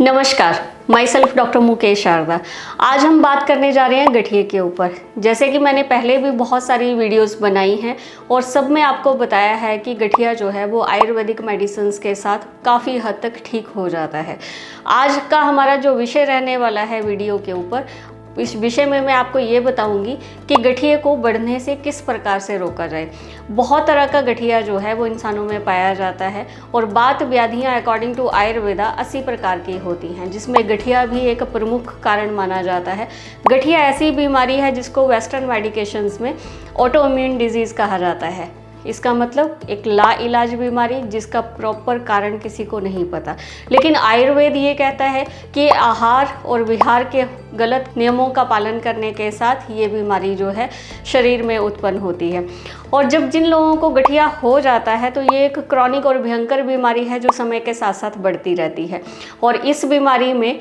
नमस्कार, myself doctor Mukesh Sharda. आज हम बात करने जा रहे हैं गठिए के ऊपर। जैसे कि मैंने पहले भी बहुत सारी वीडियोस बनाई हैं और सब में आपको बताया है कि गठिया जो है वो आयुर्वेदिक मेडिसिन्स के साथ काफ़ी हद तक ठीक हो जाता है। आज का हमारा जो विषय रहने वाला है वीडियो के ऊपर, इस विषय में मैं आपको ये बताऊंगी कि गठिए को बढ़ने से किस प्रकार से रोका जाए। बहुत तरह का गठिया जो है वो इंसानों में पाया जाता है और बात व्याधियाँ अकॉर्डिंग टू आयुर्वेदा 80 प्रकार की होती हैं, जिसमें गठिया भी एक प्रमुख कारण माना जाता है। गठिया ऐसी बीमारी है जिसको वेस्टर्न मेडिकेशंस में ऑटो इम्यून डिजीज़ कहा जाता है। इसका मतलब एक लाइलाज बीमारी जिसका प्रॉपर कारण किसी को नहीं पता। लेकिन आयुर्वेद ये कहता है कि आहार और विहार के गलत नियमों का पालन करने के साथ ये बीमारी जो है शरीर में उत्पन्न होती है। और जब जिन लोगों को गठिया हो जाता है तो ये एक क्रॉनिक और भयंकर बीमारी है जो समय के साथ साथ बढ़ती रहती है। और इस बीमारी में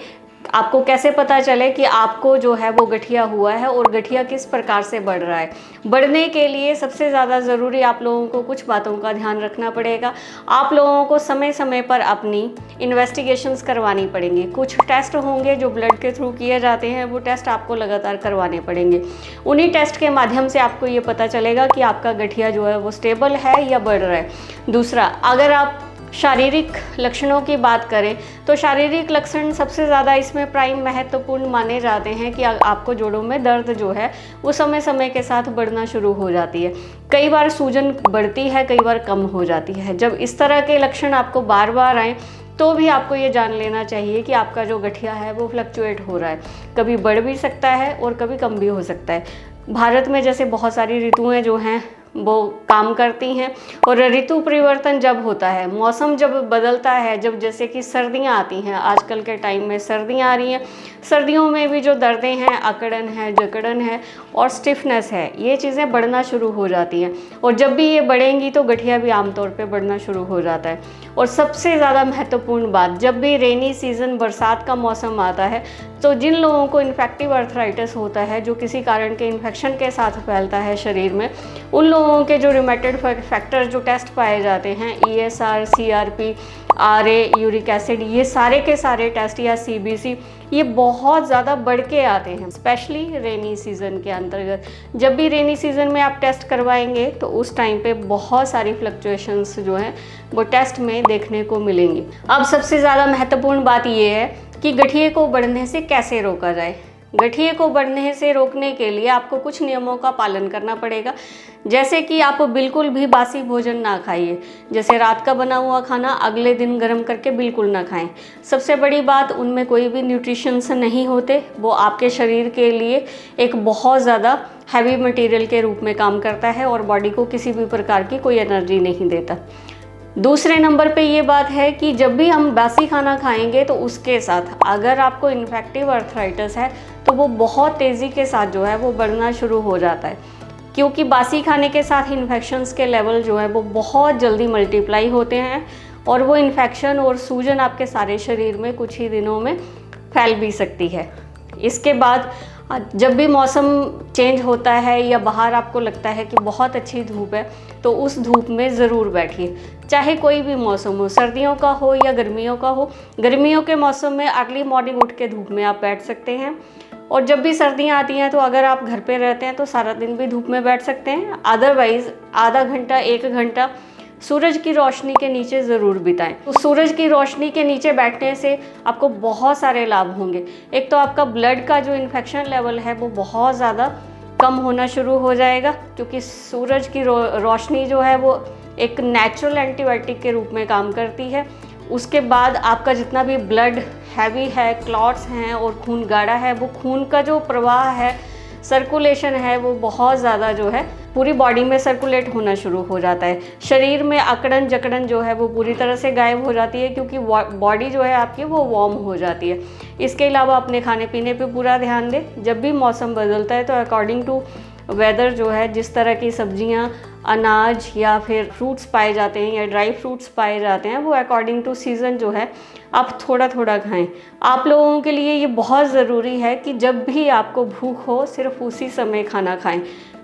आपको कैसे पता चले कि आपको जो है वो गठिया हुआ है और गठिया किस प्रकार से बढ़ रहा है। बढ़ने के लिए सबसे ज़्यादा ज़रूरी आप लोगों को कुछ बातों का ध्यान रखना पड़ेगा। आप लोगों को समय समय पर अपनी इन्वेस्टिगेशंस करवानी पड़ेंगी। कुछ टेस्ट होंगे जो ब्लड के थ्रू किए जाते हैं, वो टेस्ट आपको लगातार करवाने पड़ेंगे। उन्हीं टेस्ट के माध्यम से आपको ये पता चलेगा कि आपका गठिया जो है वो स्टेबल है या बढ़ रहा है। दूसरा, अगर आप शारीरिक लक्षणों की बात करें तो शारीरिक लक्षण सबसे ज़्यादा इसमें प्राइम महत्वपूर्ण माने जाते हैं कि आपको जोड़ों में दर्द जो है वो समय समय के साथ बढ़ना शुरू हो जाती है। कई बार सूजन बढ़ती है, कई बार कम हो जाती है। जब इस तरह के लक्षण आपको बार बार आएँ तो भी आपको ये जान लेना चाहिए कि आपका जो गठिया है वो फ्लक्चुएट हो रहा है। कभी बढ़ भी सकता है और कभी कम भी हो सकता है। भारत में जैसे बहुत सारी ऋतुएं जो हैं वो काम करती हैं और ऋतु परिवर्तन जब होता है, मौसम जब बदलता है, जब जैसे कि सर्दियां आती हैं, आजकल के टाइम में सर्दियां आ रही हैं, सर्दियों में भी जो दर्दें हैं, अकड़न है, जकड़न है और स्टिफनेस है, ये चीज़ें बढ़ना शुरू हो जाती हैं। और जब भी ये बढ़ेंगी तो गठिया भी आमतौर पे बढ़ना शुरू हो जाता है। और सबसे ज़्यादा महत्वपूर्ण बात, जब भी रेनी सीज़न, बरसात का मौसम आता है तो जिन लोगों को इन्फेक्टिव आर्थराइटिस होता है, जो किसी कारण के इन्फेक्शन के साथ फैलता है शरीर में, उन लोगों के जो रिमेटेड फैक्टर जो टेस्ट पाए जाते हैं, ESR, CRP, RA, uric acid, ये सारे के सारे टेस्ट या CBC, ये बहुत ज़्यादा बढ़ के आते हैं, स्पेशली रेनी सीज़न के अंतर्गत। जब भी रेनी सीज़न में आप टेस्ट करवाएंगे तो उस टाइम पे बहुत सारी फ्लक्चुएशंस जो हैं वो टेस्ट में देखने को मिलेंगी। अब सबसे ज़्यादा महत्वपूर्ण बात ये है कि गठिए को बढ़ने से कैसे रोका जाए। गठिए को बढ़ने से रोकने के लिए आपको कुछ नियमों का पालन करना पड़ेगा। जैसे कि आप बिल्कुल भी बासी भोजन ना खाइए। जैसे रात का बना हुआ खाना अगले दिन गर्म करके बिल्कुल ना खाएं। सबसे बड़ी बात, उनमें कोई भी न्यूट्रिशंस नहीं होते, वो आपके शरीर के लिए एक बहुत ज़्यादा हैवी मटेरियल के रूप में काम करता है और बॉडी को किसी भी प्रकार की कोई एनर्जी नहीं देता। दूसरे नंबर पे ये बात है कि जब भी हम बासी खाना खाएंगे तो उसके साथ अगर आपको इन्फेक्टिव आर्थराइटिस है तो वो बहुत तेज़ी के साथ जो है वो बढ़ना शुरू हो जाता है, क्योंकि बासी खाने के साथ इन्फेक्शंस के लेवल जो है वो बहुत जल्दी मल्टीप्लाई होते हैं और वो इन्फेक्शन और सूजन आपके सारे शरीर में कुछ ही दिनों में फैल भी सकती है। इसके बाद जब भी मौसम चेंज होता है या बाहर आपको लगता है कि बहुत अच्छी धूप है तो उस धूप में ज़रूर बैठिए, चाहे कोई भी मौसम हो, सर्दियों का हो या गर्मियों का हो। गर्मियों के मौसम में अर्ली मॉर्निंग उठ के धूप में आप बैठ सकते हैं। और जब भी सर्दियां आती हैं तो अगर आप घर पे रहते हैं तो सारा दिन भी धूप में बैठ सकते हैं। अदरवाइज़ आधा घंटा 1 घंटा सूरज की रोशनी के नीचे ज़रूर बिताएं। तो सूरज की रोशनी के नीचे बैठने से आपको बहुत सारे लाभ होंगे। एक तो आपका ब्लड का जो इन्फेक्शन लेवल है वो बहुत ज़्यादा कम होना शुरू हो जाएगा, क्योंकि सूरज की रोशनी जो है वो एक नेचुरल एंटीबायोटिक के रूप में काम करती है। उसके बाद आपका जितना भी ब्लड हैवी है, क्लॉट्स हैं और खून गाढ़ा है, वो खून का जो प्रवाह है, सर्कुलेशन है, वो बहुत ज़्यादा जो है पूरी बॉडी में सर्कुलेट होना शुरू हो जाता है। शरीर में अकड़न जकड़न जो है वो पूरी तरह से गायब हो जाती है, क्योंकि बॉडी जो है आपकी वो वार्म हो जाती है। इसके अलावा अपने खाने पीने पे पूरा ध्यान दें। जब भी मौसम बदलता है तो अकॉर्डिंग टू वेदर जो है, जिस तरह की सब्जियां, अनाज या फिर फ्रूट्स पाए जाते हैं या ड्राई फ्रूट्स पाए जाते हैं, वो अकॉर्डिंग टू सीज़न जो है आप थोड़ा थोड़ा खाएं। आप लोगों के लिए ये बहुत ज़रूरी है कि जब भी आपको भूख हो सिर्फ उसी समय खाना खाएं।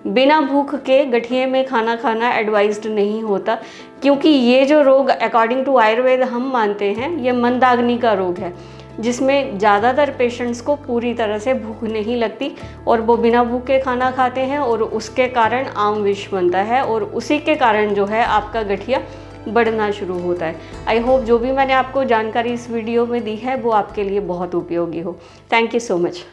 बिना भूख के गठिए में खाना खाना एडवाइज्ड नहीं होता, क्योंकि ये जो रोग अकॉर्डिंग टू आयुर्वेद हम मानते हैं ये मंदाग्नि का रोग है। जिसमें ज़्यादातर पेशेंट्स को पूरी तरह से भूख नहीं लगती और वो बिना भूखे खाना खाते हैं और उसके कारण आम विष बनता है और उसी के कारण जो है आपका गठिया बढ़ना शुरू होता है। आई होप जो भी मैंने आपको जानकारी इस वीडियो में दी है वो आपके लिए बहुत उपयोगी हो। Thank you so much.